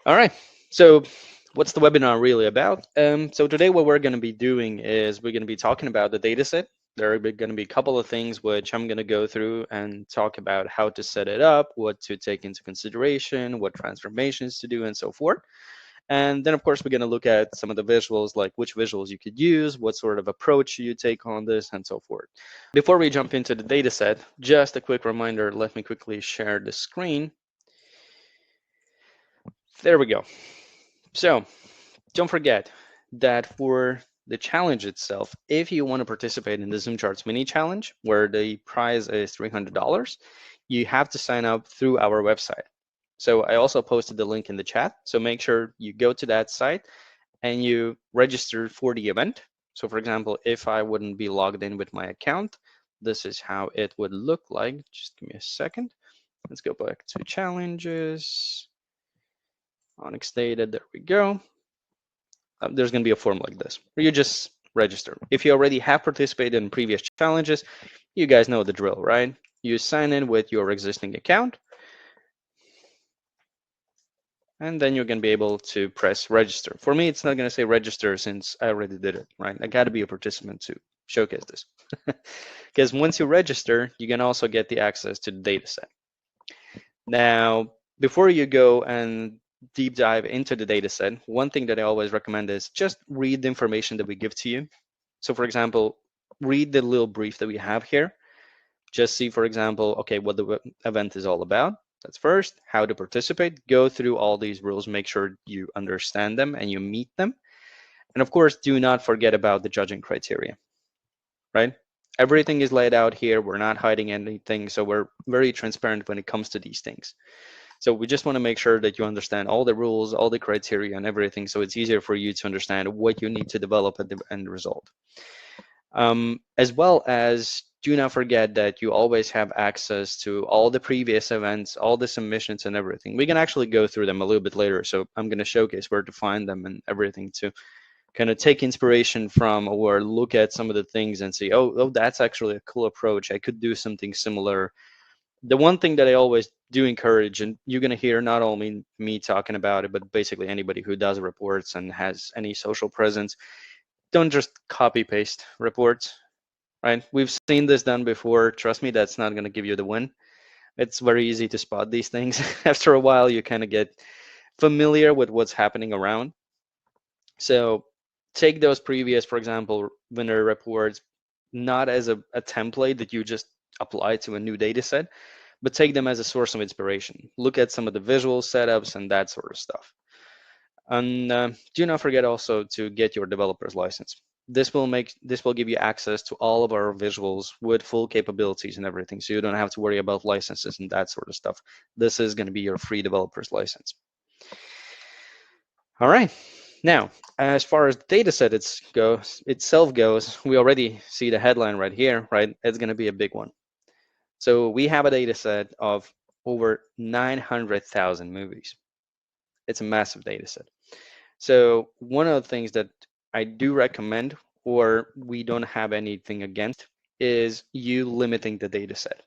All right. So what's the webinar really about? So today what we're going to be doing is we're going to be talking about the data set. There are going to be a couple of things which I'm going to go through and talk about how to set it up, what to take into consideration, what transformations to do, and so forth. And then, of course, we're going to look at some of the visuals, like which visuals you could use, what sort of approach you take on this, and so forth. Before we jump into the data set, just a quick reminder, let me quickly share the screen. There we go. So don't forget that for the challenge itself, if you want to participate in the ZoomCharts mini challenge, where the prize is $300, you have to sign up through our website. So I also posted the link in the chat. So make sure you go to that site and you register for the event. So for example, if I wouldn't be logged in with my account, this is how it would look like. Just give me a second. Let's go back to challenges. Onyx data, there we go. There's going to be a form like this where you just register. If you already have participated in previous challenges, you guys know the drill, right? You sign in with your existing account, and then you're going to be able to press register. For me, it's not going to say register since I already did it, right? I got to be a participant to showcase this. Because once you register, you can also get the access to the data set. Now, before you go and deep dive into the data set, one thing that I always recommend is just read the information that we give to you. So for example, read the little brief that we have here. Just see, for example, okay, what the event is all about. That's first. How to participate. Go through all these rules, make sure you understand them and you meet them. And of course, do not forget about the judging criteria, right? Everything is laid out here. We're not hiding anything. So we're very transparent when it comes to these things. So we just want to make sure that you understand all the rules, all the criteria and everything. So it's easier for you to understand what you need to develop at the end result. As well as do not forget that you always have access to all the previous events, all the submissions and everything. We can actually go through them a little bit later. So I'm going to showcase where to find them and everything to kind of take inspiration from or look at some of the things and say, oh, that's actually a cool approach. I could do something similar. The one thing that I always do encourage, and you're going to hear not only me talking about it, but basically anybody who does reports and has any social presence, don't just copy paste reports, right? We've seen this done before. Trust me, that's not going to give you the win. It's very easy to spot these things. After a while, you kind of get familiar with what's happening around. So take those previous, for example, winner reports, not as a template that you just apply to a new data set, but take them as a source of inspiration. Look at some of the visual setups and that sort of stuff. And do not forget also to get your developer's license. This will give you access to all of our visuals with full capabilities and everything, so you don't have to worry about licenses and that sort of stuff. This is going to be your free developer's license. All right. Now, as far as the data set itself goes, we already see the headline right here, right? It's going to be a big one. So we have a data set of over 900,000 movies. It's a massive data set. So one of the things that I do recommend, or we don't have anything against, is you limiting the data set.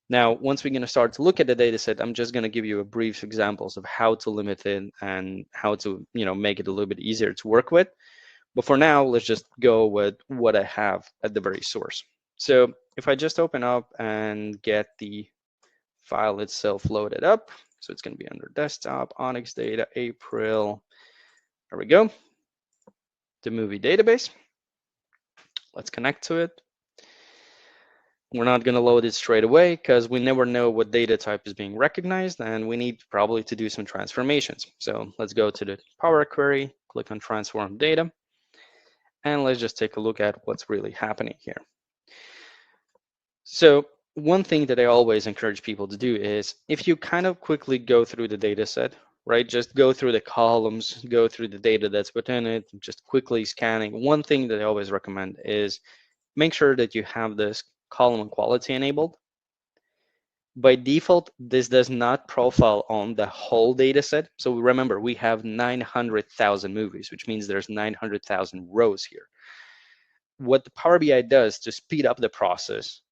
Now, once we're going to start to look at the data set, I'm just going to give you a brief examples of how to limit it and how to, make it a little bit easier to work with. But for now, let's just go with what I have at the very source. So if I just open up and get the file itself loaded up, so it's going to be under desktop, Onyx data, April. There we go. The movie database. Let's connect to it. We're not going to load it straight away because we never know what data type is being recognized, and we need probably to do some transformations. So let's go to the Power Query, click on Transform Data, and let's just take a look at what's really happening here. So one thing that I always encourage people to do is if you kind of quickly go through the data set, right? Just go through the columns, go through the data that's within it, just quickly scanning. One thing that I always recommend is make sure that you have this column quality enabled. By default, this does not profile on the whole data set. So remember, we have 900,000 movies, which means there's 900,000 rows here. What the Power BI does to speed up the process,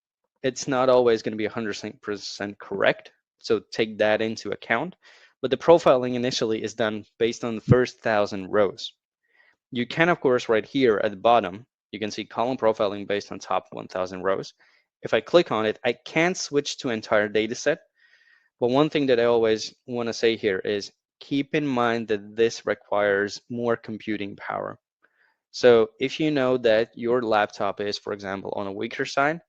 it's not always going to be 100% correct. So take that into account. but the profiling initially is done based on the first 1,000 rows. You can, of course, right here at the bottom, you can see column profiling based on top 1,000 rows. If I click on it, I can switch to entire data set. But one thing that I always want to say here is keep in mind that this requires more computing power. So if you know that your laptop is, for example, on a weaker side,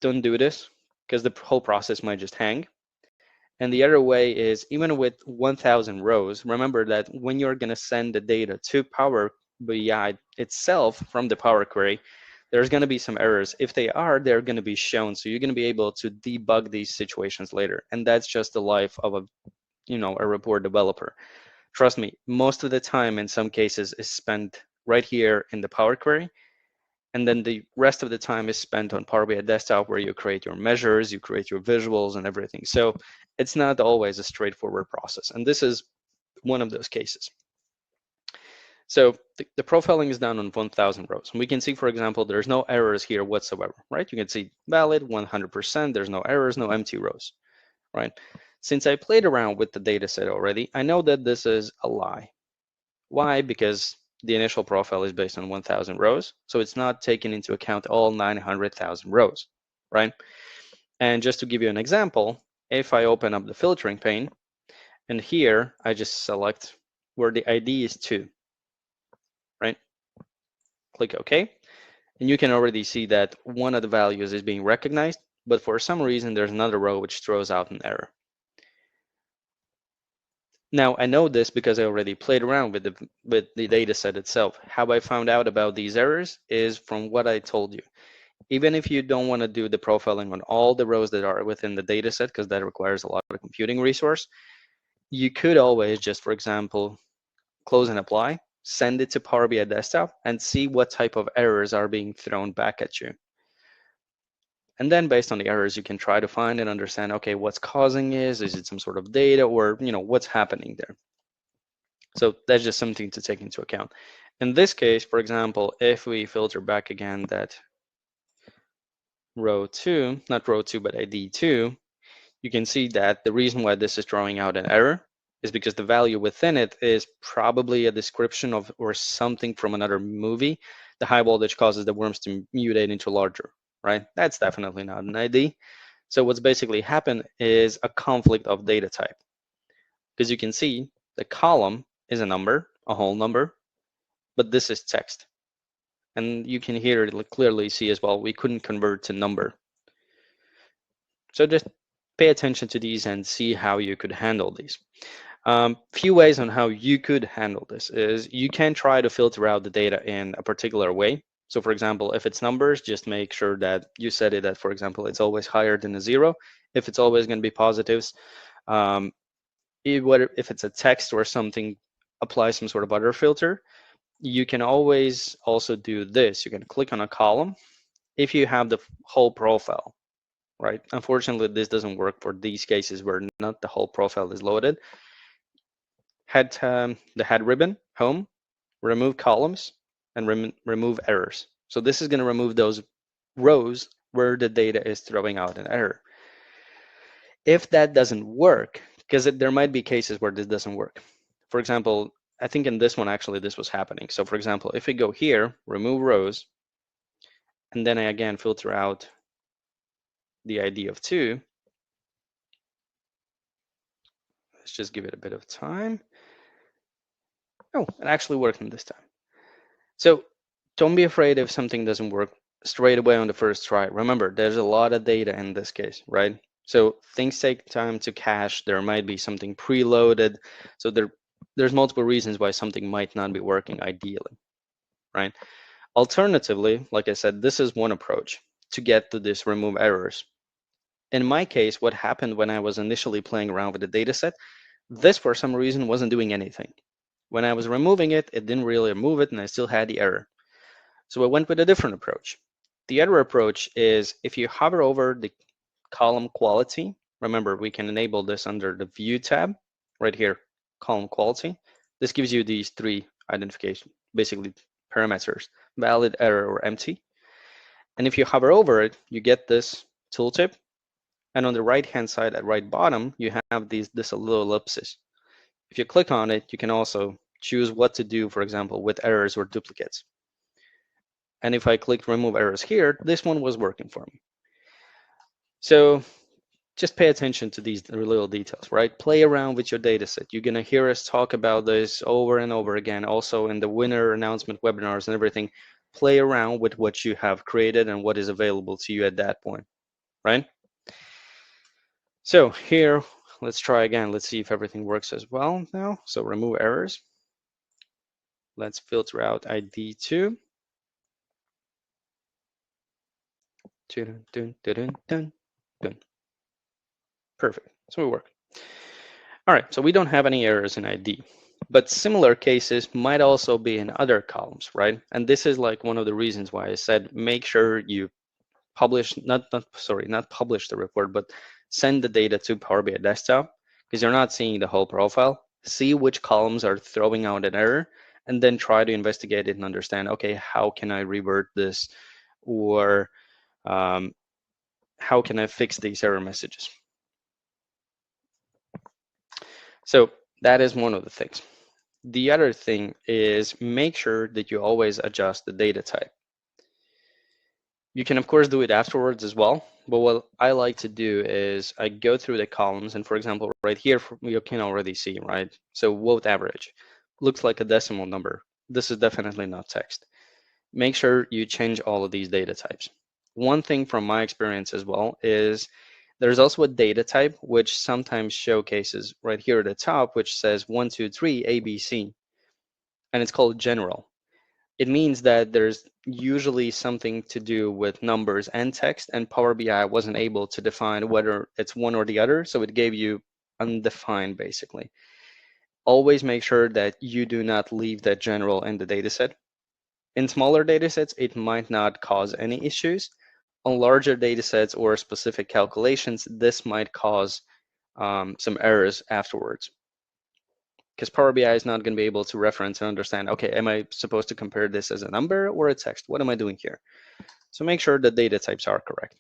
don't do this because the whole process might just hang. And the other way is even with 1,000 rows, remember that when you're going to send the data to Power BI itself from the Power Query, there's going to be some errors. If they are, they're going to be shown. So you're going to be able to debug these situations later. And that's just the life of a report developer. Trust me, most of the time in some cases is spent right here in the Power Query. And then the rest of the time is spent on Power BI Desktop where you create your measures, you create your visuals and everything. So it's not always a straightforward process. And this is one of those cases. So the profiling is done on 1,000 rows. And we can see, for example, there's no errors here whatsoever, right? You can see valid 100%, there's no errors, no empty rows, right? Since I played around with the data set already, I know that this is a lie. Why? Because the initial profile is based on 1,000 rows, so it's not taking into account all 900,000 rows, right? And just to give you an example, if I open up the filtering pane, and here I just select where the ID is 2, right? Click OK, and you can already see that one of the values is being recognized, but for some reason there's another row which throws out an error. Now, I know this because I already played around with the data set itself. How I found out about these errors is from what I told you. Even if you don't want to do the profiling on all the rows that are within the data set, because that requires a lot of computing resource, you could always just, for example, close and apply, send it to Power BI Desktop, and see what type of errors are being thrown back at you. And then based on the errors, you can try to find and understand, okay, what's causing is it some sort of data or, what's happening there? So that's just something to take into account. In this case, for example, if we filter back again that row 2, not row 2, but ID 2, you can see that the reason why this is throwing out an error is because the value within it is probably a description of or something from another movie. The high voltage causes the worms to mutate into larger, right? That's definitely not an ID. So what's basically happened is a conflict of data type. Because you can see the column is a number, a whole number, but this is text. And you can here clearly see as well, we couldn't convert to number. So just pay attention to these and see how you could handle these. Few ways on how you could handle this is you can try to filter out the data in a particular way. So for example, if it's numbers, just make sure that you set it that, for example, it's always higher than a 0. If it's always going to be positives, if it's a text or something, apply some sort of other filter. You can always also do this. You can click on a column if you have the whole profile, right? Unfortunately, this doesn't work for these cases where not the whole profile is loaded. The head ribbon, home, remove columns, and remove errors. So this is going to remove those rows where the data is throwing out an error. If that doesn't work, because there might be cases where this doesn't work. For example, I think in this one, actually, this was happening. So for example, if we go here, remove rows, and then I again filter out the ID of 2, let's just give it a bit of time. Oh, it actually worked this time. So don't be afraid if something doesn't work straight away on the first try. Remember, there's a lot of data in this case, right? So things take time to cache. There might be something preloaded. So there's multiple reasons why something might not be working ideally, right? Alternatively, like I said, this is one approach to get to this remove errors. In my case, what happened when I was initially playing around with the data set, this for some reason wasn't doing anything. When I was removing it, it didn't really remove it and I still had the error. So I went with a different approach. The other approach is if you hover over the column quality, remember we can enable this under the view tab right here, column quality. This gives you these 3 identification, basically parameters, valid, error, or empty. And if you hover over it, you get this tooltip. And on the right-hand side at right bottom, you have this little ellipsis. If you click on it, you can also choose what to do, for example, with errors or duplicates. And if I click remove errors here, this one was working for me. So just pay attention to these little details, right? Play around with your data set. You're gonna hear us talk about this over and over again, also in the winner announcement webinars and everything. Play around with what you have created and what is available to you at that point, right? So here, let's try again. Let's see if everything works as well now. So remove errors. Let's filter out ID2. Dun, dun, dun, dun, dun. Perfect. So we work. All right, so we don't have any errors in ID, but similar cases might also be in other columns, right? And this is like one of the reasons why I said make sure you publish, not publish the report, but send the data to Power BI Desktop, because you're not seeing the whole profile. See which columns are throwing out an error, and then try to investigate it and understand, okay, how can I revert this, or how can I fix these error messages? So that is one of the things. The other thing is make sure that you always adjust the data type. You can of course do it afterwards as well, but what I like to do is I go through the columns, and for example, right here, you can already see, right? So vote average looks like a decimal number. This is definitely not text. Make sure you change all of these data types. One thing from my experience as well is there's also a data type which sometimes showcases right here at the top, which says 1, 2, 3, ABC, and it's called general. It means that there's usually something to do with numbers and text, and Power BI wasn't able to define whether it's one or the other, so it gave you undefined basically. Always make sure that you do not leave that general in the dataset. In smaller datasets, it might not cause any issues. On larger datasets or specific calculations, this might cause some errors afterwards, because Power BI is not going to be able to reference and understand, okay, am I supposed to compare this as a number or a text? What am I doing here? So make sure the data types are correct.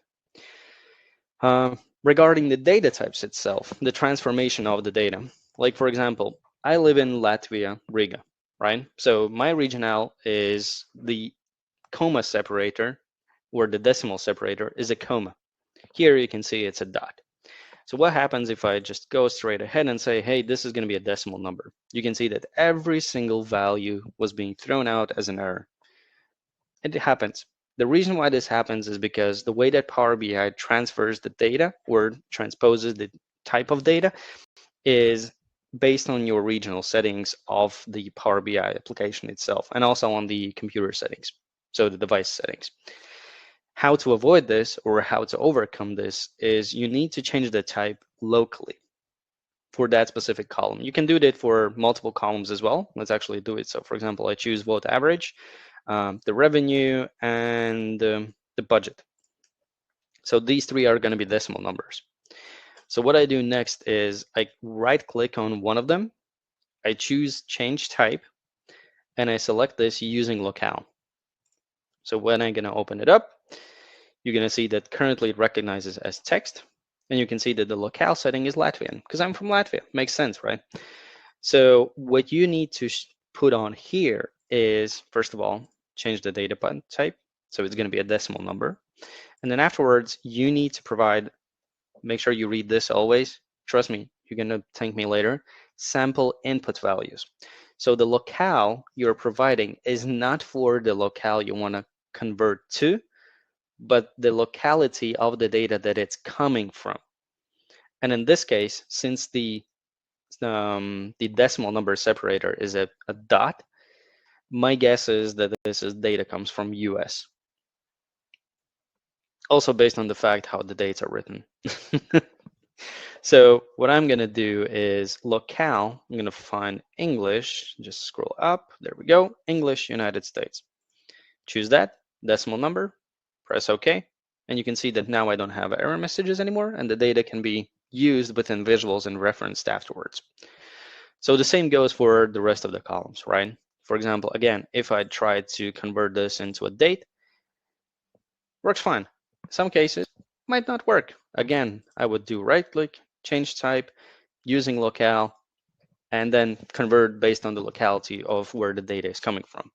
Regarding the data types itself, the transformation of the data, like for example, I live in Latvia, Riga, right? So my regional is the comma separator, or the decimal separator is a comma. Here you can see it's a dot. So what happens if I just go straight ahead and say, hey, this is going to be a decimal number? You can see that every single value was being thrown out as an error. It happens. The reason why this happens is because the way that Power BI transfers the data or transposes the type of data is based on your regional settings of the Power BI application itself, and also on the computer settings, so the device settings. How to avoid this, or how to overcome this, is you need to change the type locally for that specific column. You can do that for multiple columns as well. Let's actually do it. So for example, I choose vote average, the revenue, and the budget. So these three are going to be decimal numbers. So what I do next is I right click on one of them, I choose change type, and I select this using locale. So when I'm going to open it up, you're going to see that currently it recognizes as text, and you can see that the locale setting is Latvian because I'm from Latvia. Makes sense, right? So what you need to put on here is, first of all, change the data type. So it's going to be a decimal number. And then afterwards, you need to provide, make sure you read this always. Trust me, you're going to thank me later. Sample input values. So the locale you're providing is not for the locale you want to convert to, but the locality of the data that it's coming from. And in this case, since the decimal number separator is a dot, my guess is that this is data comes from US. Also based on the fact how the dates are written. So what I'm going to do is locale, I'm going to find English, just scroll up, there we go, English, United States. Choose that, decimal number, press OK, and you can see that now I don't have error messages anymore, and the data can be used within visuals and referenced afterwards. So the same goes for the rest of the columns, right? For example, again, if I try to convert this into a date, works fine. Some cases, might not work. Again, I would do right click, change type, using locale, and then convert based on the locality of where the data is coming from.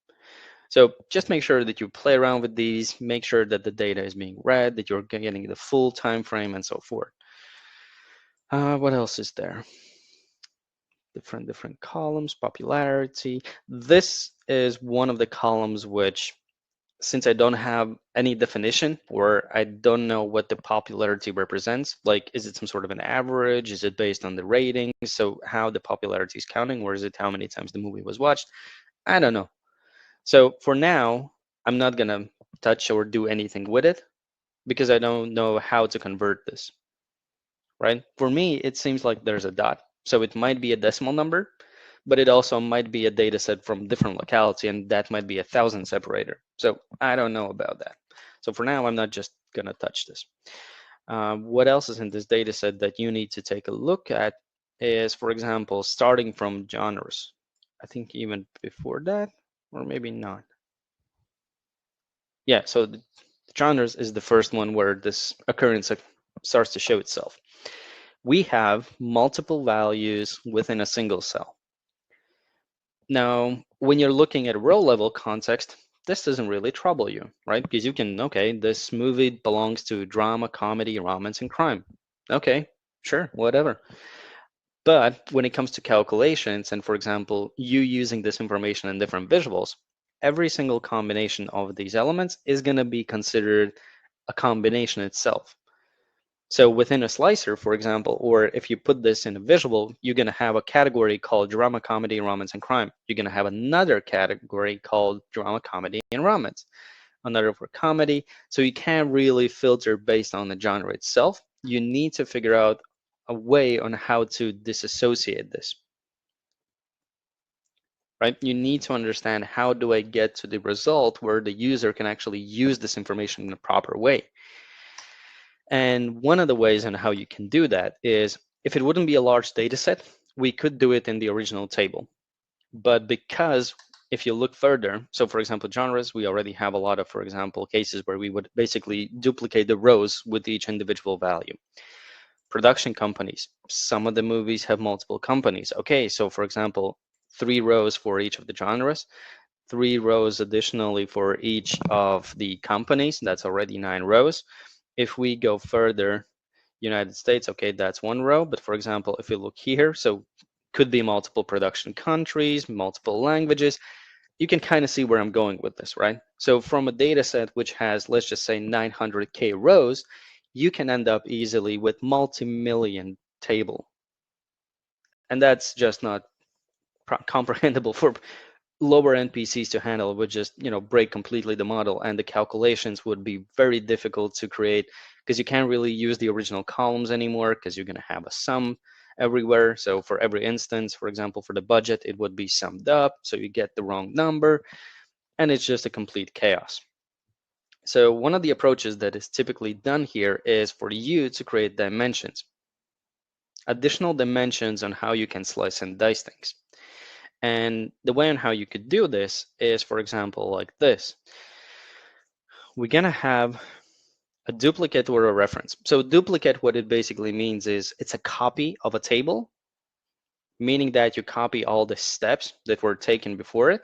So just make sure that you play around with these, make sure that the data is being read, that you're getting the full time frame and so forth. What else is there? Different columns, popularity. This is one of the columns which, since I don't have any definition, or I don't know what the popularity represents, like is it some sort of an average? Is it based on the ratings? So how the popularity is counting, or is it how many times the movie was watched? I don't know. So for now, I'm not gonna touch or do anything with it because I don't know how to convert this, right? For me, it seems like there's a dot. So it might be a decimal number, but it also might be a data set from different locality, and that might be 1,000 separator. So I don't know about that. So for now, I'm not just gonna touch this. What else is in this data set that you need to take a look at is, for example, starting from genres. I think even before that, or maybe not. Yeah, so the genres is the first one where this occurrence starts to show itself. We have multiple values within a single cell. Now, when you're looking at row level context, this doesn't really trouble you, right? Because you can, okay, this movie belongs to drama, comedy, romance, and crime. Okay, sure, whatever. But when it comes to calculations, and for example, you using this information in different visuals, every single combination of these elements is going to be considered a combination itself. So within a slicer, for example, or if you put this in a visual, you're going to have a category called drama, comedy, romance, and crime. You're going to have another category called drama, comedy, and romance, another for comedy. So you can't really filter based on the genre itself. You need to figure out a way on how to disassociate this, right? You need to understand, how do I get to the result where the user can actually use this information in a proper way? And one of the ways on how you can do that is, if it wouldn't be a large data set, we could do it in the original table. But because if you look further, so for example, genres, we already have a lot of, for example, cases where we would basically duplicate the rows with each individual value. Production companies, some of the movies have multiple companies. Okay, so for example, 3 rows for each of the genres, 3 rows additionally for each of the companies. That's already 9 rows. If we go further, United States, okay, that's 1 row. But for example, if we look here, so could be multiple production countries, multiple languages. You can kind of see where I'm going with this, right? So from a data set which has, let's just say 900K rows, you can end up easily with multi-million table. And that's just not comprehensible for lower NPCs to handle. It would just, break completely the model, and the calculations would be very difficult to create because you can't really use the original columns anymore, because you're going to have a sum everywhere. So for every instance, for example, for the budget, it would be summed up, so you get the wrong number, and it's just a complete chaos. So one of the approaches that is typically done here is for you to create dimensions, additional dimensions on how you can slice and dice things. And the way on how you could do this is, for example, like this. We're going to have a duplicate or a reference. So duplicate, what it basically means is it's a copy of a table, meaning that you copy all the steps that were taken before it,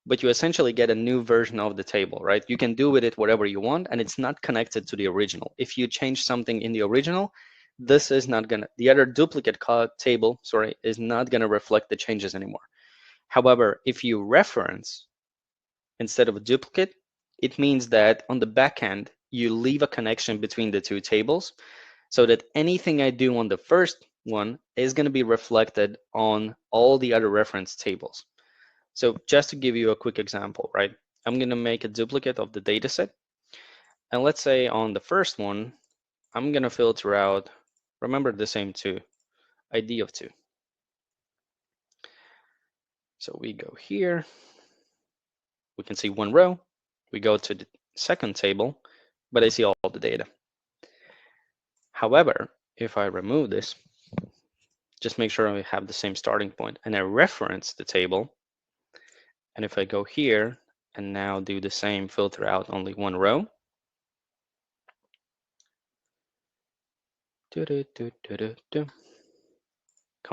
but you essentially get a new version of the table, right? You can do with it whatever you want, and it's not connected to the original. If you change something in the original, this is not gonna, the other duplicate table, sorry, is not gonna reflect the changes anymore. However, if you reference instead of a duplicate, it means that on the back end, you leave a connection between the two tables, so that anything I do on the first one is going to be reflected on all the other reference tables. So just to give you a quick example, right? I'm going to make a duplicate of the dataset. And let's say on the first one, I'm going to filter out, remember the same 2, ID of 2. So we go here, we can see 1 row. We go to the second table, but I see all the data. However, if I remove this, just make sure I have the same starting point, and I reference the table, and if I go here and now do the same, filter out only 1 row, Come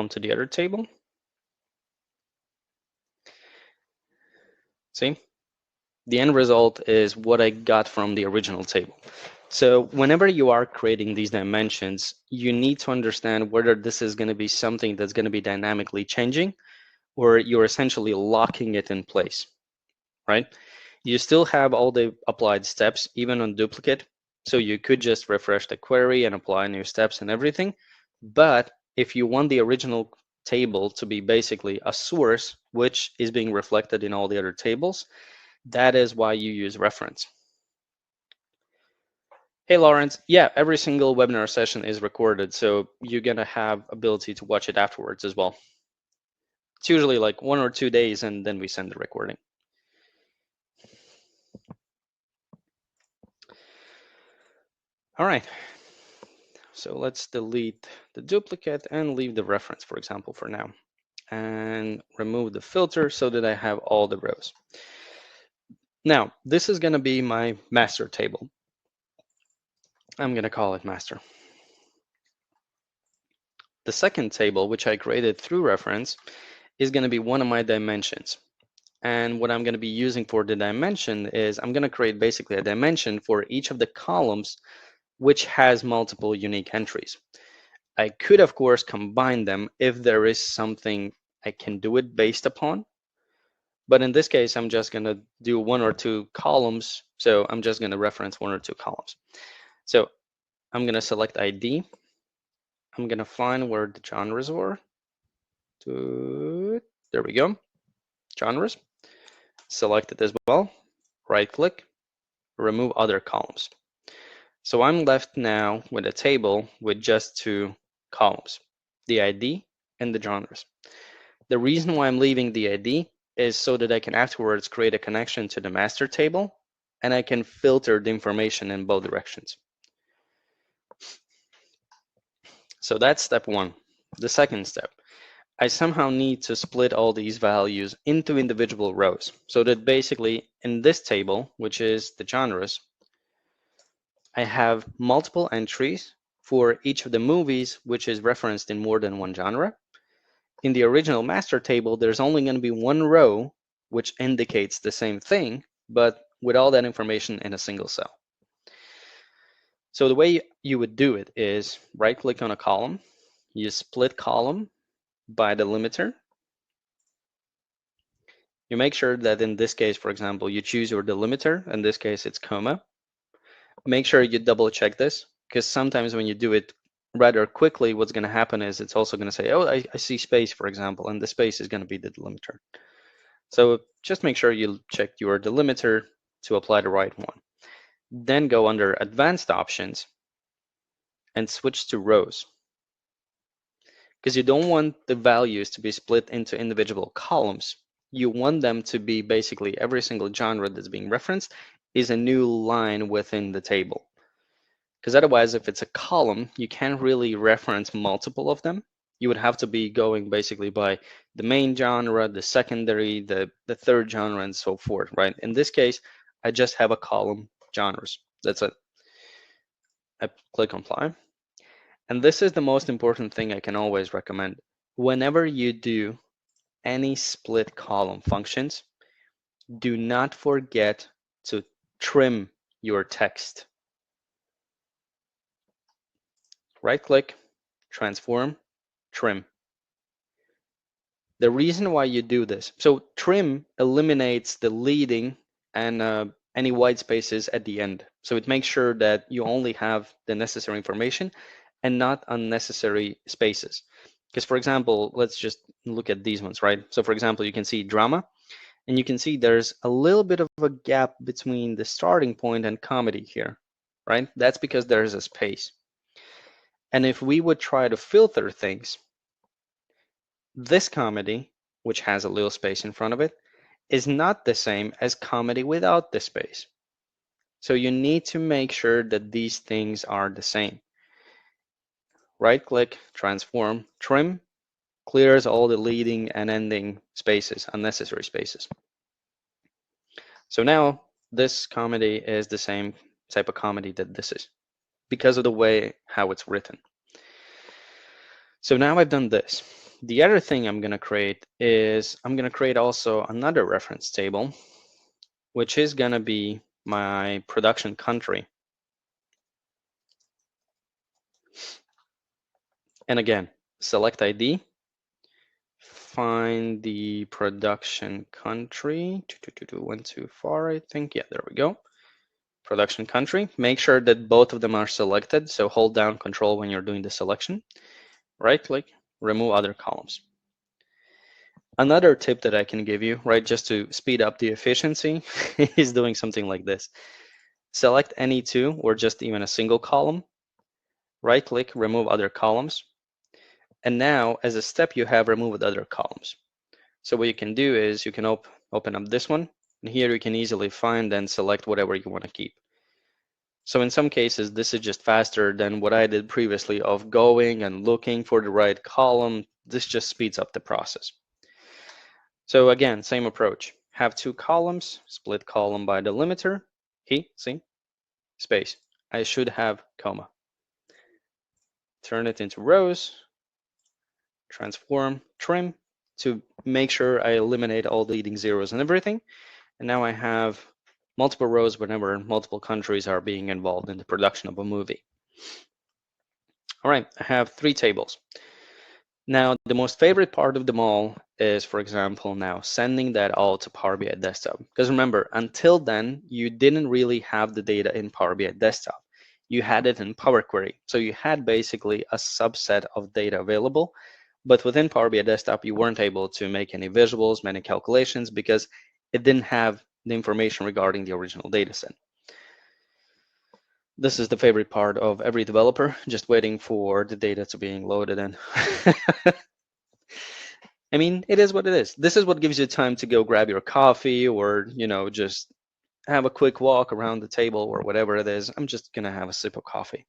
to the other table. See, the end result is what I got from the original table. So whenever you are creating these dimensions, you need to understand whether this is going to be something that's going to be dynamically changing, or you're essentially locking it in place, right? You still have all the applied steps, even on duplicate. So you could just refresh the query and apply new steps and everything. But if you want the original table to be basically a source, which is being reflected in all the other tables, that is why you use reference. Hey, Lawrence. Yeah, every single webinar session is recorded, so you're going to have ability to watch it afterwards as well. It's usually like 1 or 2 days, and then we send the recording. All right. So let's delete the duplicate and leave the reference, for example, for now. And remove the filter so that I have all the rows. Now, this is going to be my master table. I'm going to call it master. The second table, which I created through reference, is going to be one of my dimensions. And what I'm going to be using for the dimension is I'm going to create basically a dimension for each of the columns which has multiple unique entries. I could, of course, combine them if there is something I can do it based upon. But in this case, I'm just going to do 1 or 2 columns. So I'm just going to reference 1 or 2 columns. So I'm going to select ID. I'm going to find where the genres were. There we go. Genres. Select it as well. Right click. Remove other columns. So I'm left now with a table with just 2 columns, the ID and the genres. The reason why I'm leaving the ID is so that I can afterwards create a connection to the master table, and I can filter the information in both directions. So that's step 1. The second step, I somehow need to split all these values into individual rows, so that basically in this table, which is the genres, I have multiple entries for each of the movies which is referenced in more than one genre. In the original master table, there's only going to be one row which indicates the same thing, but with all that information in a single cell. So the way you would do it is right-click on a column, you split column by the limiter. You make sure that in this case, for example, you choose your delimiter. In this case, it's comma. Make sure you double check this, because sometimes when you do it rather quickly, what's going to happen is it's also going to say, oh, I see space, for example, and the space is going to be the delimiter. So just make sure you check your delimiter to apply the right one. Then go under advanced options and switch to rows, because you don't want the values to be split into individual columns. You want them to be basically every single genre that's being referenced is a new line within the table. Because otherwise, if it's a column, you can't really reference multiple of them. You would have to be going basically by the main genre, the secondary, the third genre, and so forth, right? In this case, I just have a column, genres. That's it. I click apply. And this is the most important thing I can always recommend. Whenever you do any split column functions, do not forget to trim your text. Right click, transform, trim. The reason why you do this, so trim eliminates the leading and any white spaces at the end. So it makes sure that you only have the necessary information and not unnecessary spaces. Because for example, let's just look at these ones, right? So for example, you can see drama, and you can see there's a little bit of a gap between the starting point and comedy here, right? That's because there's a space. And if we would try to filter things, this comedy, which has a little space in front of it, is not the same as comedy without the space. So you need to make sure that these things are the same. Right click, transform, trim, clears all the leading and ending spaces, unnecessary spaces. So now this comedy is the same type of comedy that this is because of the way how it's written. So now I've done this. The other thing I'm going to create is I'm going to create also another reference table, which is going to be my production country. And again, select ID, find the production country. Went too far, I think. Yeah, there we go. Production country. Make sure that both of them are selected. So hold down Control when you're doing the selection. Right click, remove other columns. Another tip that I can give you, right, just to speed up the efficiency is doing something like this. Select any two or just even a single column. Right click, remove other columns. And now as a step, you have removed other columns. So what you can do is you can open up this one, and here you can easily find and select whatever you want to keep. So in some cases, this is just faster than what I did previously of going and looking for the right column. This just speeds up the process. So again, same approach. Have two columns, split column by delimiter. See, space. I should have comma. Turn it into rows, transform, trim to make sure I eliminate all the leading zeros and everything. And now I have multiple rows whenever multiple countries are being involved in the production of a movie. All right, I have 3 tables. Now, the most favorite part of them all is, for example, now sending that all to Power BI Desktop. Because remember, until then, you didn't really have the data in Power BI Desktop. You had it in Power Query. So you had basically a subset of data available. But within Power BI Desktop, you weren't able to make any visuals, many calculations, because it didn't have the information regarding the original data set. This is the favorite part of every developer, just waiting for the data to being loaded in. I mean, it is what it is. This is what gives you time to go grab your coffee or, just have a quick walk around the table or whatever it is. I'm just going to have a sip of coffee.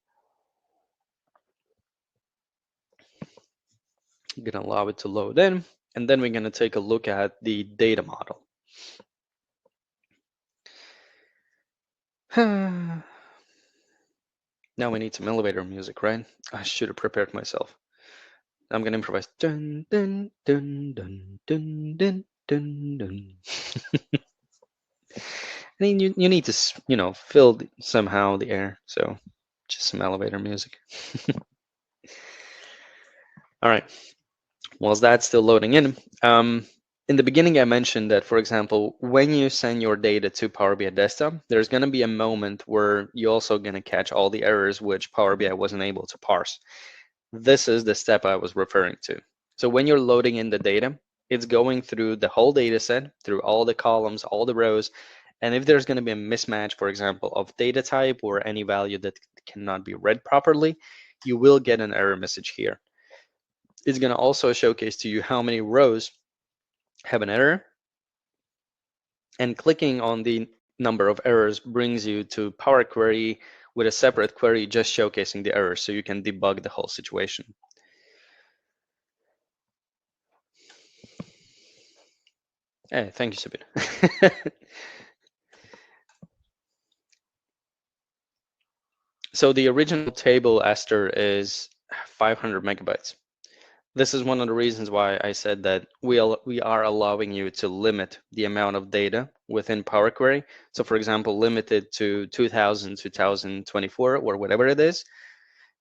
I'm going to allow it to load in, and then we're going to take a look at the data model. Now we need some elevator music, right? I should have prepared myself. I'm going to improvise. Dun, dun, dun, dun, dun, dun, dun, dun. I mean, you need to, fill somehow the air. So just some elevator music. All right. Whilst that's still loading in the beginning, I mentioned that, for example, when you send your data to Power BI Desktop, there's going to be a moment where you're also going to catch all the errors which Power BI wasn't able to parse. This is the step I was referring to. So when you're loading in the data, it's going through the whole data set, through all the columns, all the rows. And if there's going to be a mismatch, for example, of data type or any value that cannot be read properly, you will get an error message here. It's going to also showcase to you how many rows have an error. And clicking on the number of errors brings you to Power Query with a separate query just showcasing the errors so you can debug the whole situation. Hey, thank you, Sabine. So the original table, Esther, is 500 megabytes. This is one of the reasons why I said that we are allowing you to limit the amount of data within Power Query. So for example, limit it to 2000, 2024, or whatever it is.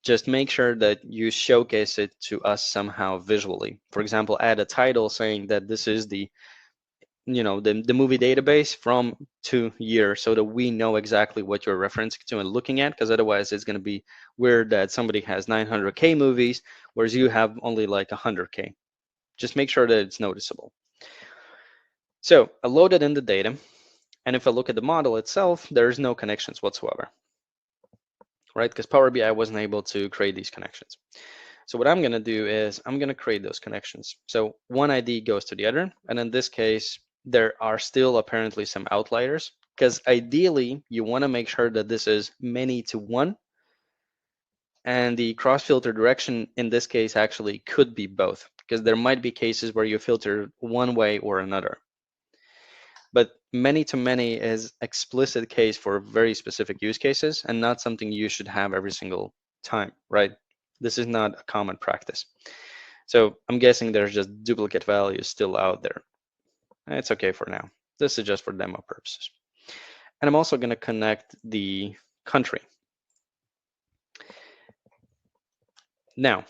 Just make sure that you showcase it to us somehow visually. For example, add a title saying that this is the the movie database from 2 years so that we know exactly what you're referencing to and looking at, because otherwise it's going to be weird that somebody has 900K movies, whereas you have only like 100K. Just make sure that it's noticeable. So I loaded in the data, and if I look at the model itself, there's no connections whatsoever, right? Because Power BI wasn't able to create these connections. So what I'm going to do is I'm going to create those connections. So one ID goes to the other, and in this case, there are still apparently some outliers, because ideally you want to make sure that this is many to one, and the cross filter direction in this case actually could be both, because there might be cases where you filter one way or another. But many to many is explicit case for very specific use cases and not something you should have every single time, right? This is not a common practice. So I'm guessing there's just duplicate values still out there. It's okay for now. This is just for demo purposes. And I'm also going to connect the country. Now,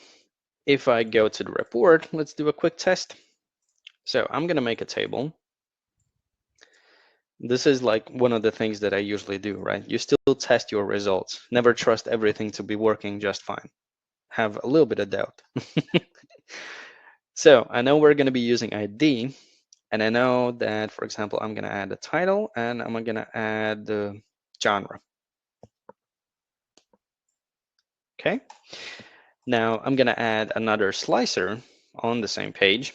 if I go to the report, let's do a quick test. So I'm going to make a table. This is like one of the things that I usually do, right? You still test your results. Never trust everything to be working just fine. Have a little bit of doubt. So I know we're going to be using ID, and I know that, for example, I'm going to add a title and I'm going to add the genre. Okay. Now I'm going to add another slicer on the same page,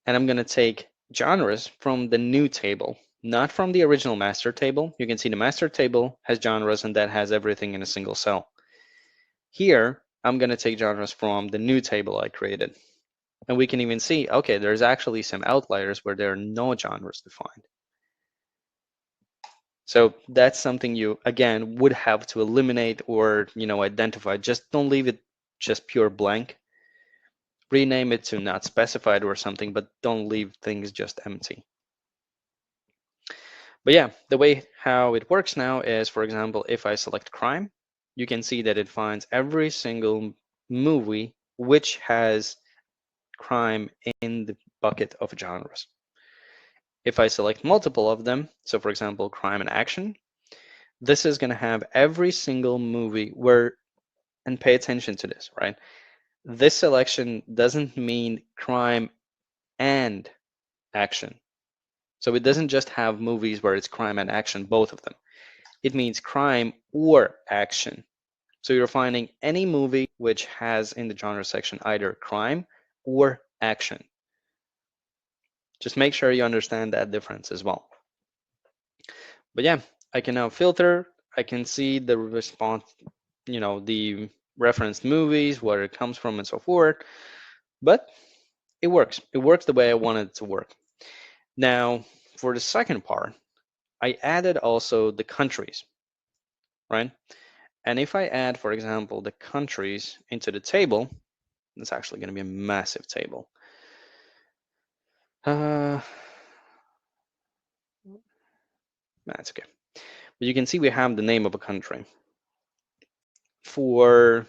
and I'm going to take genres from the new table, not from the original master table. You can see the master table has genres and that has everything in a single cell. Here, I'm going to take genres from the new table I created. And we can even see, okay, there's actually some outliers where there are no genres defined. So that's something you, again, would have to eliminate or, identify. Just don't leave it just pure blank. Rename it to not specified or something, but don't leave things just empty. But yeah, the way how it works now is, for example, if I select crime, you can see that it finds every single movie which has crime in the bucket of genres. If I select multiple of them, so for example, crime and action, this is going to have every single movie where, and pay attention to this, right? This selection doesn't mean crime and action. So it doesn't just have movies where it's crime and action, both of them. It means crime or action. So you're finding any movie which has in the genre section either crime or action. Just make sure you understand that difference as well. But yeah, I can now filter. I can see the response, the referenced movies, where it comes from, and so forth. But it works. It works the way I wanted it to work. Now, for the second part, I added also the countries, right? And if I add, for example, the countries into the table, it's actually going to be a massive table. That's okay. But you can see we have the name of a country. For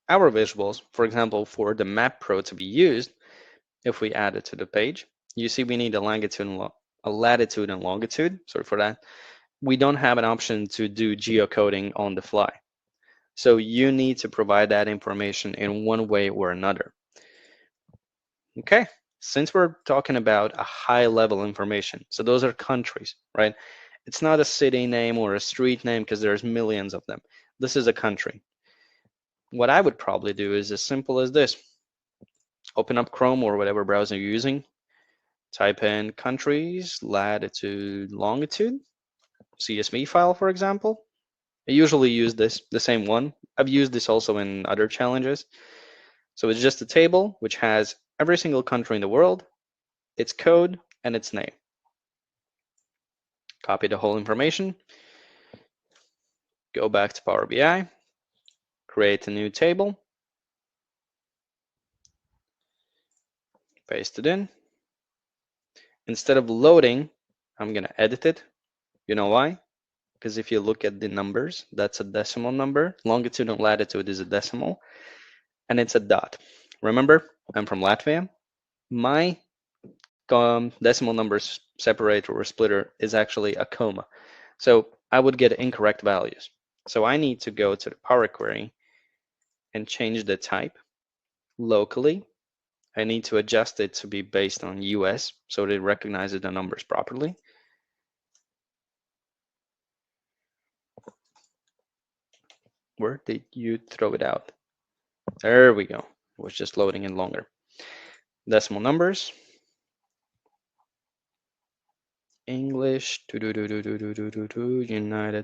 our visuals, for example, for the Map Pro to be used, if we add it to the page, you see we need a latitude and longitude. Sorry for that. We don't have an option to do geocoding on the fly. So you need to provide that information in one way or another. Okay, since we're talking about a high level information, so those are countries, right? It's not a city name or a street name because there's millions of them. This is a country. What I would probably do is as simple as this. Open up Chrome or whatever browser you're using. Type in countries, latitude, longitude, CSV file, for example. I usually use the same one. I've used this also in other challenges. So it's just a table which has every single country in the world, its code, and its name. Copy the whole information. Go back to Power BI. Create a new table. Paste it in. Instead of loading, I'm going to edit it. You know why? Because if you look at the numbers, that's a decimal number. Longitude and latitude is a decimal, and it's a dot. Remember, I'm from Latvia. My decimal number separator or splitter is actually a comma. So I would get incorrect values. So I need to go to the Power Query and change the type locally. I need to adjust it to be based on US so that it recognizes the numbers properly. Where did you throw it out? There we go. It was just loading in longer. Decimal numbers. English, United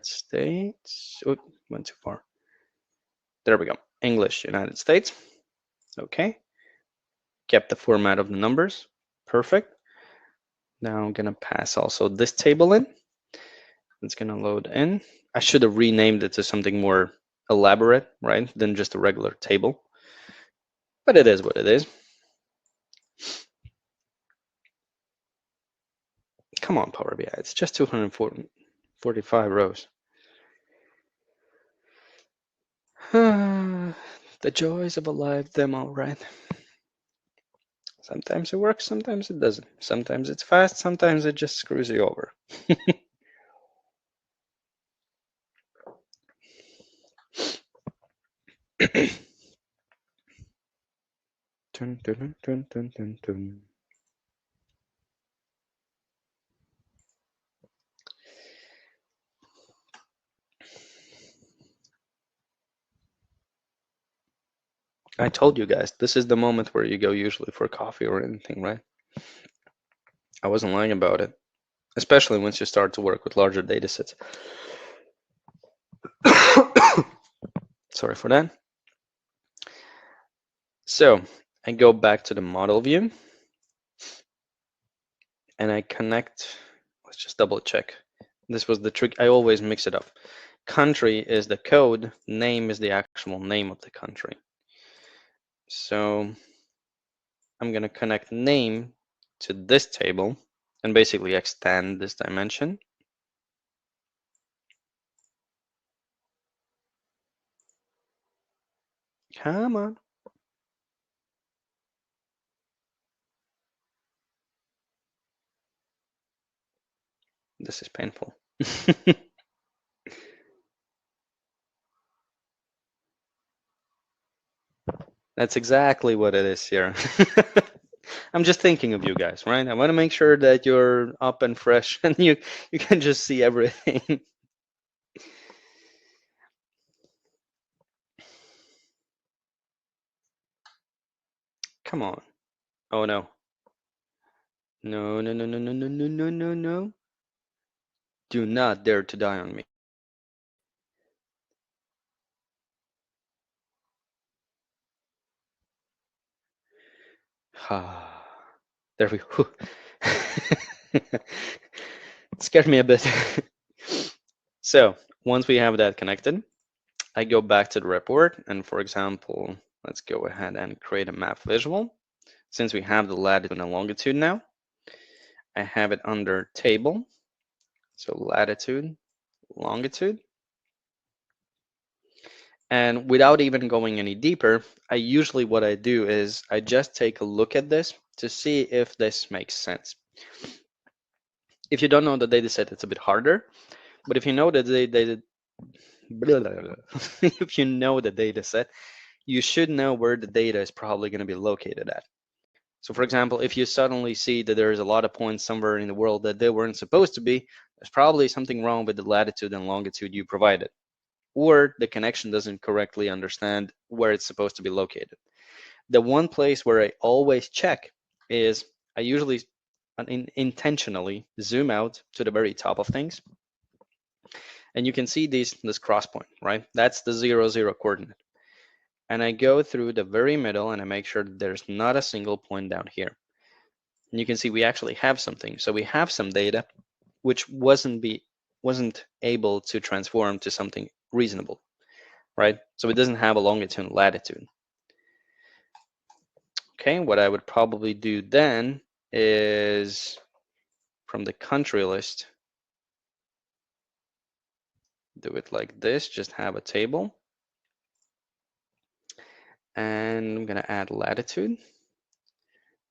States. Oh, went too far. There we go. English, United States. Okay. Kept the format of the numbers. Perfect. Now I'm gonna pass also this table in. It's gonna load in. I should have renamed it to something more elaborate, right, than just a regular table. But it is what it is. Come on, Power BI. It's just 245 rows. The joys of a live demo, right? Sometimes it works, sometimes it doesn't. Sometimes it's fast, sometimes it just screws you over. Dun, dun, dun, dun, dun, dun. I told you guys, this is the moment where you go usually for coffee or anything, right? I wasn't lying about it, especially once you start to work with larger data sets. Sorry for that. So I go back to the model view and I connect. Let's just double check. This was the trick. I always mix it up. Country is the code, name is the actual name of the country. So I'm going to connect name to this table and basically extend this dimension. Come on. This is painful. That's exactly what it is here. I'm just thinking of you guys, right? I want to make sure that you're up and fresh and you can just see everything. Come on. Oh no. No, no, no, no, no, no, no, no, no, no. Do not dare to die on me. There we go. It scared me a bit. So once we have that connected, I go back to the report and, for example, let's go ahead and create a map visual. Since we have the latitude and longitude now, I have it under table. So latitude, longitude. And without even going any deeper, what I do is I just take a look at this to see if this makes sense. If you don't know the data set, it's a bit harder. But if you know the data, if you know the data set, you should know where the data is probably going to be located at. So for example, if you suddenly see that there's a lot of points somewhere in the world that they weren't supposed to be, there's probably something wrong with the latitude and longitude you provided, or the connection doesn't correctly understand where it's supposed to be located. The one place where I always check is I usually intentionally zoom out to the very top of things. And you can see this cross point, right? That's the 0, 0 coordinate. And I go through the very middle and I make sure that there's not a single point down here. And you can see we actually have something. So we have some data which wasn't able to transform to something reasonable, right? So it doesn't have a longitude and latitude. Okay, what I would probably do then is from the country list, do it like this, just have a table. And I'm gonna add latitude.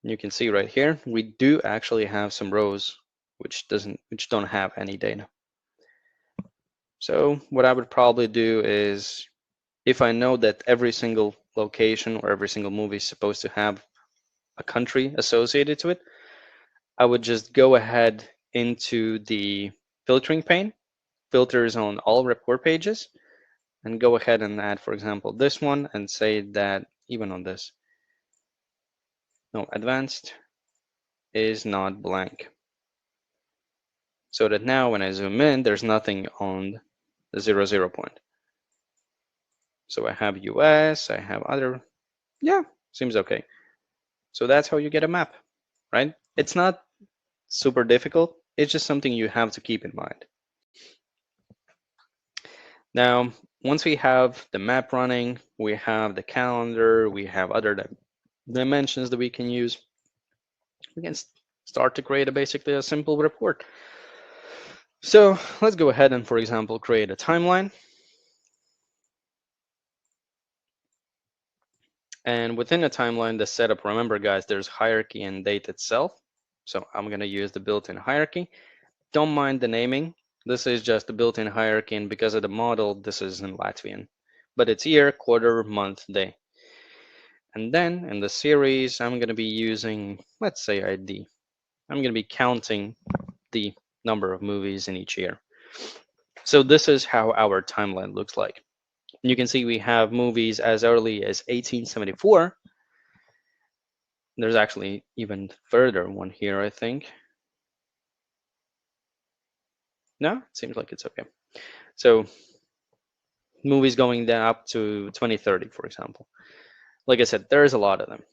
You can see right here, we do actually have some rows which don't have any data. So what I would probably do is, if I know that every single location or every single movie is supposed to have a country associated to it, I would just go ahead into the filtering pane, filters on all report pages, and go ahead and add, for example, this one and say that even on this, no, advanced is not blank. So that now when I zoom in, there's nothing on the 0, 0 point. So I have US, I have other, yeah, seems okay. So that's how you get a map, right? It's not super difficult. It's just something you have to keep in mind. Now, once we have the map running, we have the calendar, we have other dimensions that we can use, we can start to create basically a simple report. So let's go ahead and, for example, create a timeline. And within a timeline, the setup, remember guys, there's hierarchy and date itself. So I'm going to use the built-in hierarchy. Don't mind the naming. This is just the built-in hierarchy, and because of the model, this is in Latvian. But it's year, quarter, month, day. And then in the series, I'm going to be using, let's say ID. I'm going to be counting the number of movies in each year. So this is how our timeline looks like. You can see we have movies as early as 1874. There's actually even further one here, I think. No, it seems like it's okay. So movies going down up to 2030, for example. Like I said, there's a lot of them,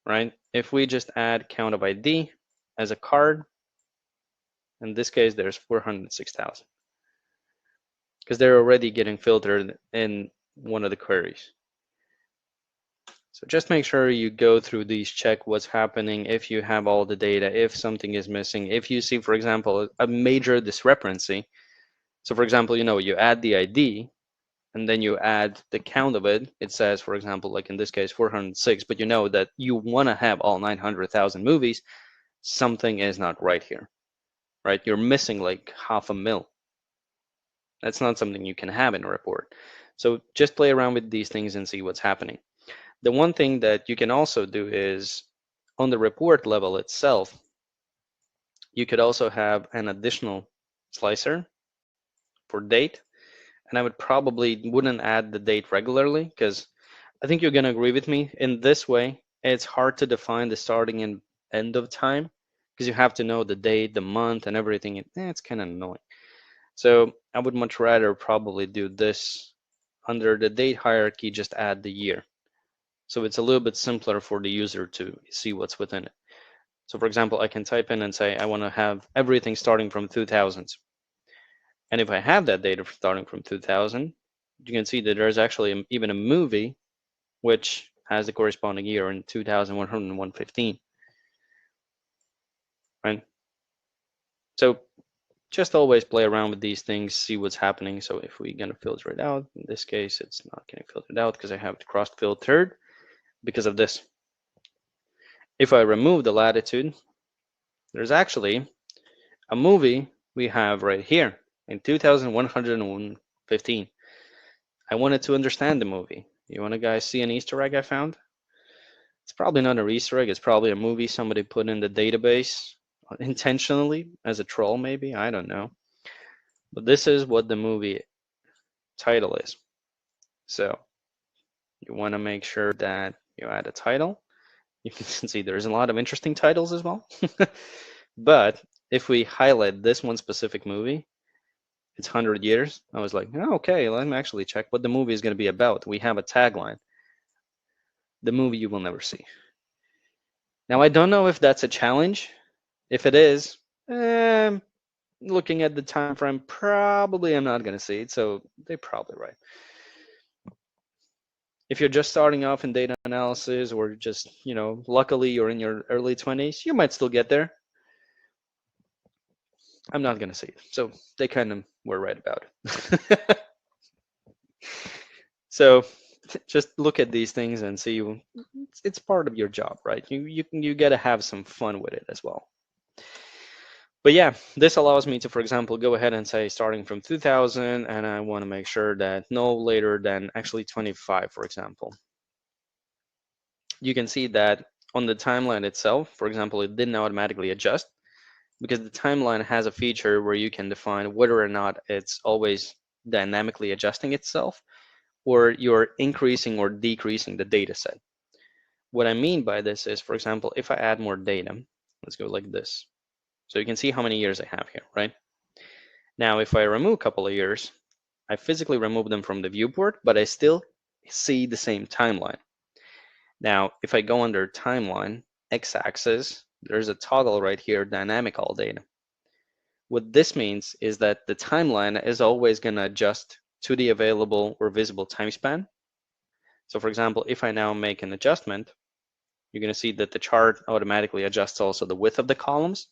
right? If we just add count of ID as a card, in this case, there's 406,000 because they're already getting filtered in one of the queries. So just make sure you go through these, check what's happening, if you have all the data, if something is missing, if you see, for example, a major discrepancy. So for example, you add the ID and then you add the count of it. It says, for example, like in this case, 406, but you know that you want to have all 900,000 movies. Something is not right here, right? You're missing like 500,000. That's not something you can have in a report. So just play around with these things and see what's happening. The one thing that you can also do is on the report level itself, you could also have an additional slicer for date. And I would probably wouldn't add the date regularly because I think you're going to agree with me. In this way, it's hard to define the starting and end of time because you have to know the date, the month, and everything. It's kind of annoying. So I would much rather probably do this under the date hierarchy, just add the year. So it's a little bit simpler for the user to see what's within it. So for example, I can type in and say, I want to have everything starting from 2000s. And if I have that data starting from 2000, you can see that there's actually even a movie which has the corresponding year in 2115, right? So just always play around with these things, see what's happening. So if we're going to filter it out, in this case, it's not getting filtered out because I have it cross-filtered because of this. If I remove the latitude, there's actually a movie we have right here in 2115. I wanted to understand the movie. You want to guys see an Easter egg I found? It's probably not an Easter egg. It's probably a movie somebody put in the database intentionally as a troll, maybe. I don't know. But this is what the movie title is. So you want to make sure that you add a title. You can see there's a lot of interesting titles as well. But if we highlight this one specific movie, it's 100 years. I was like, oh, okay, let me actually check what the movie is going to be about. We have a tagline. The movie you will never see. Now, I don't know if that's a challenge. If it is, looking at the time frame, probably I'm not going to see it. So they're probably right. If you're just starting off in data analysis or just, luckily you're in your early 20s, you might still get there. I'm not going to see it. So they kind of were right about it. So just look at these things and see. It's part of your job, right? You got to have some fun with it as well. But yeah, this allows me to, for example, go ahead and say starting from 2000, and I want to make sure that no later than actually 25, for example. You can see that on the timeline itself, for example, it didn't automatically adjust because the timeline has a feature where you can define whether or not it's always dynamically adjusting itself or you're increasing or decreasing the data set. What I mean by this is, for example, if I add more data, let's go like this. So you can see how many years I have here, right? Now, if I remove a couple of years, I physically remove them from the viewport, but I still see the same timeline. Now, if I go under timeline, x-axis, there's a toggle right here, dynamic all data. What this means is that the timeline is always going to adjust to the available or visible time span. So for example, if I now make an adjustment, you're going to see that the chart automatically adjusts also the width of the columns.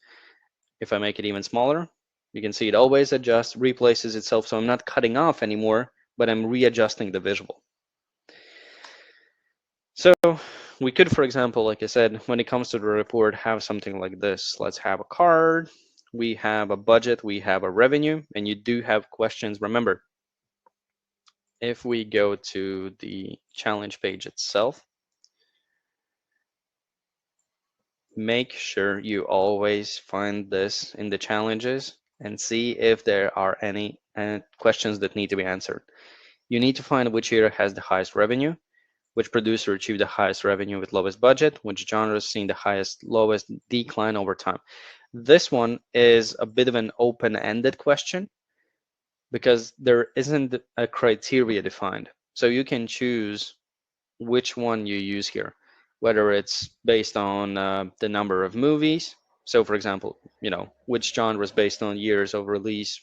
If I make it even smaller, you can see it always adjusts, replaces itself. So I'm not cutting off anymore, but I'm readjusting the visual. So we could, for example, like I said, when it comes to the report, have something like this. Let's have a card, we have a budget, we have a revenue, and you do have questions. Remember, if we go to the challenge page itself, make sure you always find this in the challenges and see if there are any questions that need to be answered. You need to find which area has the highest revenue, which producer achieved the highest revenue with lowest budget, which genre has seen the lowest decline over time. This one is a bit of an open-ended question because there isn't a criteria defined. So you can choose which one you use here, whether it's based on the number of movies. So for example, which genre is based on years of release,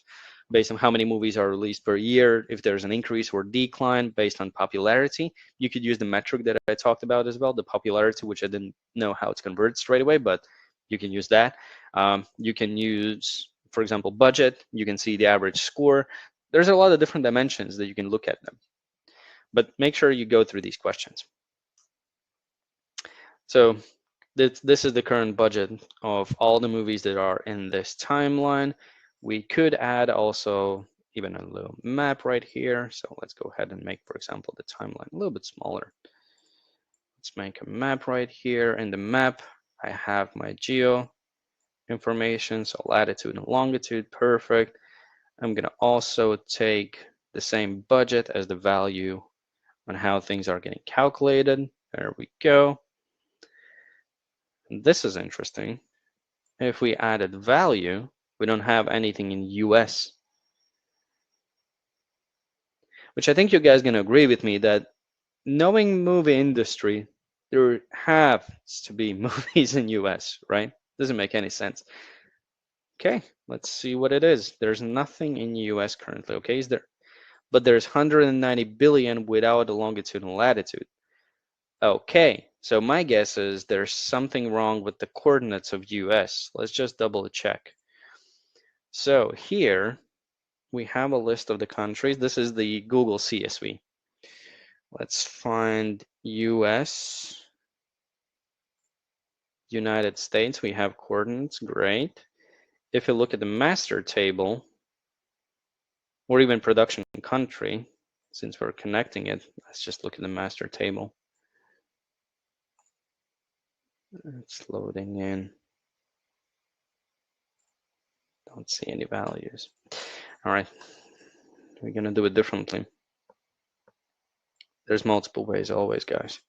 based on how many movies are released per year, if there's an increase or decline based on popularity. You could use the metric that I talked about as well, the popularity, which I didn't know how to convert straight away, but you can use that. You can use, for example, budget. You can see the average score. There's a lot of different dimensions that you can look at them, but make sure you go through these questions. So this is the current budget of all the movies that are in this timeline. We could add also even a little map right here. So let's go ahead and make, for example, the timeline a little bit smaller. Let's make a map right here. In the map, I have my geo information, so latitude and longitude, perfect. I'm gonna also take the same budget as the value on how things are getting calculated. There we go. And this is interesting. If we added value, we don't have anything in US, which I think you guys are going to agree with me that knowing movie industry, there has to be movies in US, right? Doesn't make any sense. Okay, let's see what it is. There's nothing in US currently, okay? Is there? But there's 190 billion without a longitude and latitude. Okay, so my guess is there's something wrong with the coordinates of US. Let's just double check. So here we have a list of the countries. This is the Google CSV. Let's find US, United States. We have coordinates, great. If you look at the master table, or even production country, since we're connecting it, let's just look at the master table. It's loading in. Don't see any values. All right, we're gonna do it differently. There's multiple ways always, guys.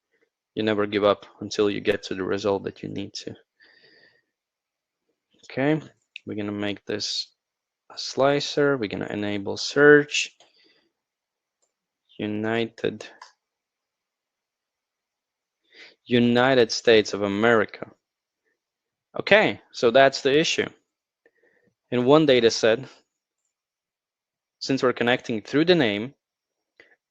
You never give up until you get to the result that you need to. Okay, we're gonna make this a slicer. We're gonna enable search. United States of America. Okay, so that's the issue. In one data set, since we're connecting through the name,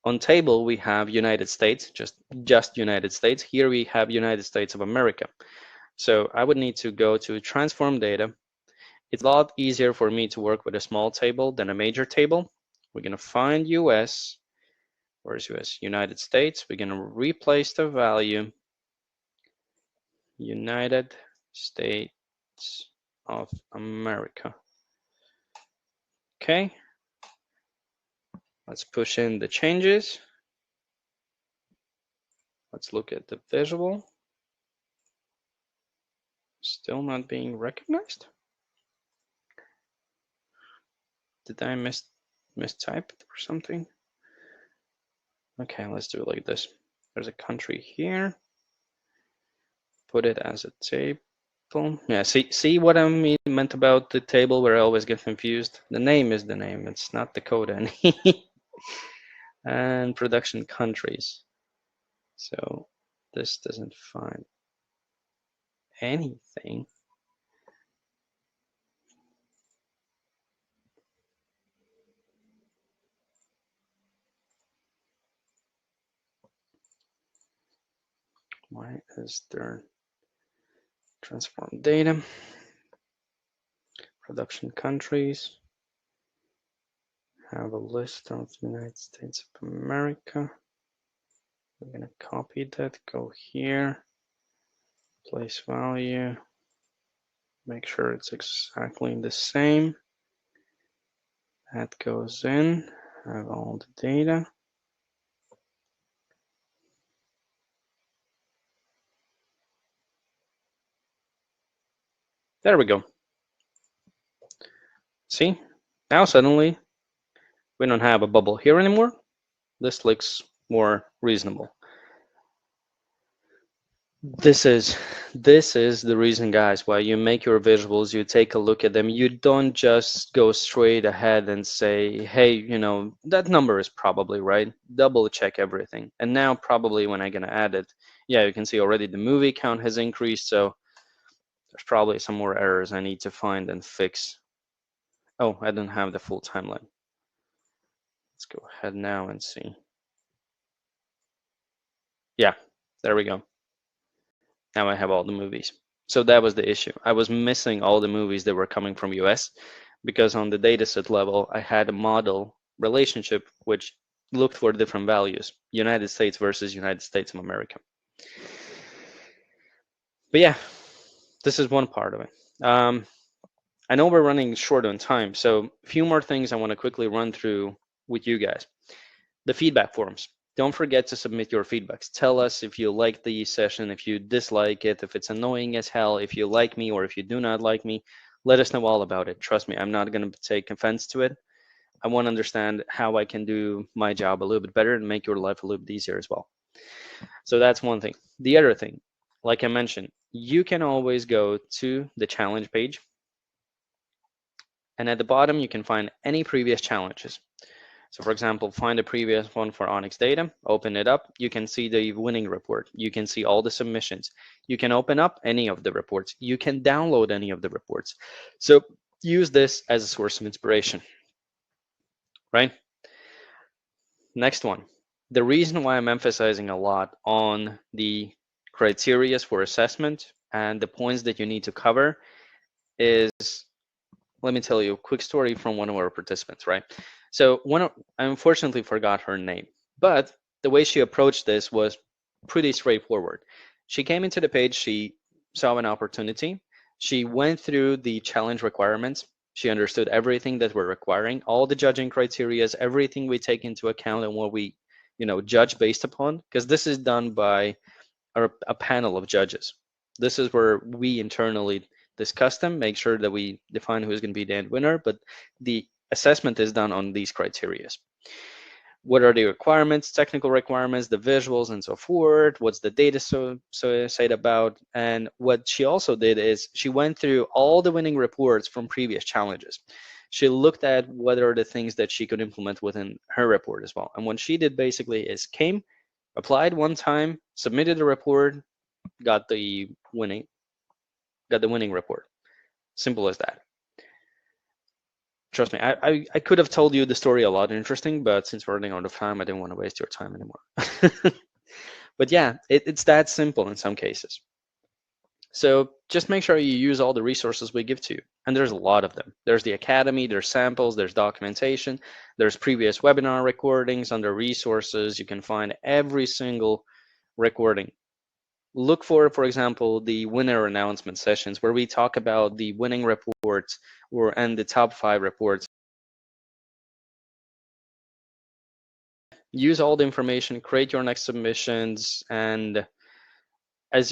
on table we have United States, just United States. Here we have United States of America. So I would need to go to transform data. It's a lot easier for me to work with a small table than a major table. We're gonna find US. Where's US? United States. We're gonna replace the value United States of America. Okay, let's push in the changes. Let's look at the visual. Still not being recognized. Did I mistype it or something? Okay, let's do it like this. There's a country here. Put it as a table. Yeah, see what I meant about the table where I always get confused? The name is the name, it's not the code any. And production countries. So this doesn't find anything. Why is there transform data, production countries, have a list of the United States of America. We're gonna copy that, go here, place value, make sure it's exactly the same. That goes in, have all the data. There we go. See, now suddenly we don't have a bubble here anymore. This looks more reasonable. This is the reason, guys, why you make your visuals, you take a look at them. You don't just go straight ahead and say, hey, you know, that number is probably right. Double check everything. And now probably when I'm gonna add it, yeah, you can see already the movie count has increased, so there's probably some more errors I need to find and fix. Oh, I don't have the full timeline. Let's go ahead now and see. Yeah, there we go. Now I have all the movies. So that was the issue. I was missing all the movies that were coming from US because on the dataset level, I had a model relationship which looked for different values, United States versus United States of America. But yeah, this is one part of it. I know we're running short on time, so a few more things I want to quickly run through with you guys. The feedback forms. Don't forget to submit your feedbacks. Tell us if you like the session, if you dislike it, if it's annoying as hell, if you like me or if you do not like me. Let us know all about it. Trust me, I'm not going to take offense to it. I want to understand how I can do my job a little bit better and make your life a little bit easier as well. So that's one thing. The other thing, like I mentioned, you can always go to the challenge page. And at the bottom, you can find any previous challenges. So for example, find a previous one for Onyx data, open it up. You can see the winning report. You can see all the submissions. You can open up any of the reports. You can download any of the reports. So use this as a source of inspiration, right? Next one. The reason why I'm emphasizing a lot on the criteria for assessment and the points that you need to cover is, let me tell you a quick story from one of our participants, right? So I unfortunately forgot her name, but the way she approached this was pretty straightforward. She came into the page, she saw an opportunity, she went through the challenge requirements, she understood everything that we're requiring, all the judging criteria, everything we take into account and what we, you know, judge based upon, because this is done by a panel of judges. This is where we internally discuss them, make sure that we define who's going to be the end winner, but the assessment is done on these criteria. What are the requirements, technical requirements, the visuals, and so forth? What's the data said about? And what she also did is she went through all the winning reports from previous challenges. She looked at what are the things that she could implement within her report as well. And what she did basically is came, applied one time, submitted a report, got the winning report. Simple as that. Trust me, I could have told you the story a lot interesting, but since we're running out of time, I didn't want to waste your time anymore. But yeah, it's that simple in some cases. So just make sure you use all the resources we give to you. And there's a lot of them. There's the Academy, there's samples, there's documentation, there's previous webinar recordings under resources. You can find every single recording. Look for example, the winner announcement sessions where we talk about the winning reports and the top 5 reports. Use all the information, create your next submissions, and as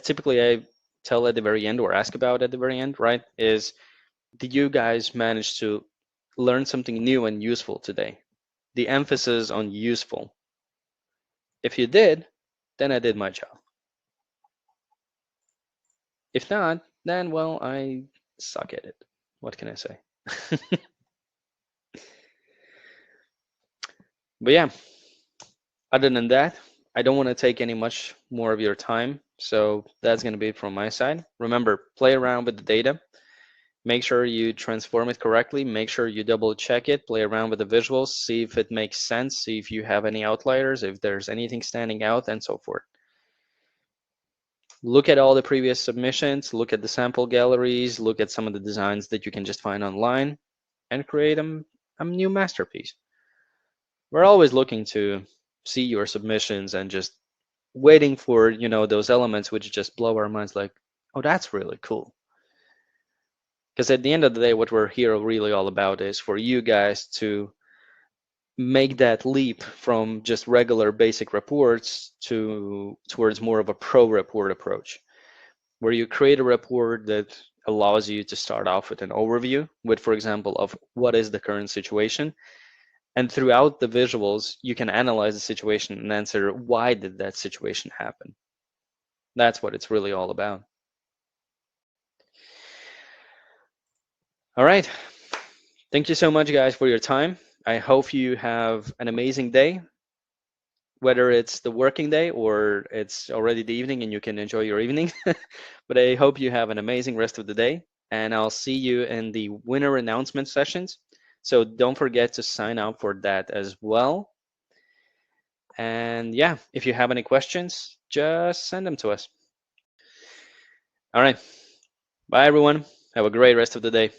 typically I tell at the very end or ask about at the very end, right, is did you guys manage to learn something new and useful today? The emphasis on useful. If you did, then I did my job. If not, then, well, I suck at it. What can I say? But yeah, other than that, I don't want to take any much more of your time. So that's going to be it from my side. Remember, play around with the data. Make sure you transform it correctly. Make sure you double check it, play around with the visuals, see if it makes sense, see if you have any outliers, if there's anything standing out, and so forth. look at all the previous submissions, look at the sample galleries, look at some of the designs that you can just find online, and create a new masterpiece. We're always looking to see your submissions and just waiting for, those elements which just blow our minds like, oh, that's really cool. Because at the end of the day, what we're here really all about is for you guys to make that leap from just regular basic reports towards more of a pro report approach, where you create a report that allows you to start off with an overview with, for example, of what is the current situation. And throughout the visuals, you can analyze the situation and answer, why did that situation happen? That's what it's really all about. All right. Thank you so much, guys, for your time. I hope you have an amazing day, whether it's the working day or it's already the evening and you can enjoy your evening. But I hope you have an amazing rest of the day, and I'll see you in the winner announcement sessions. So don't forget to sign up for that as well. And yeah, if you have any questions, just send them to us. All right. Bye, everyone. Have a great rest of the day.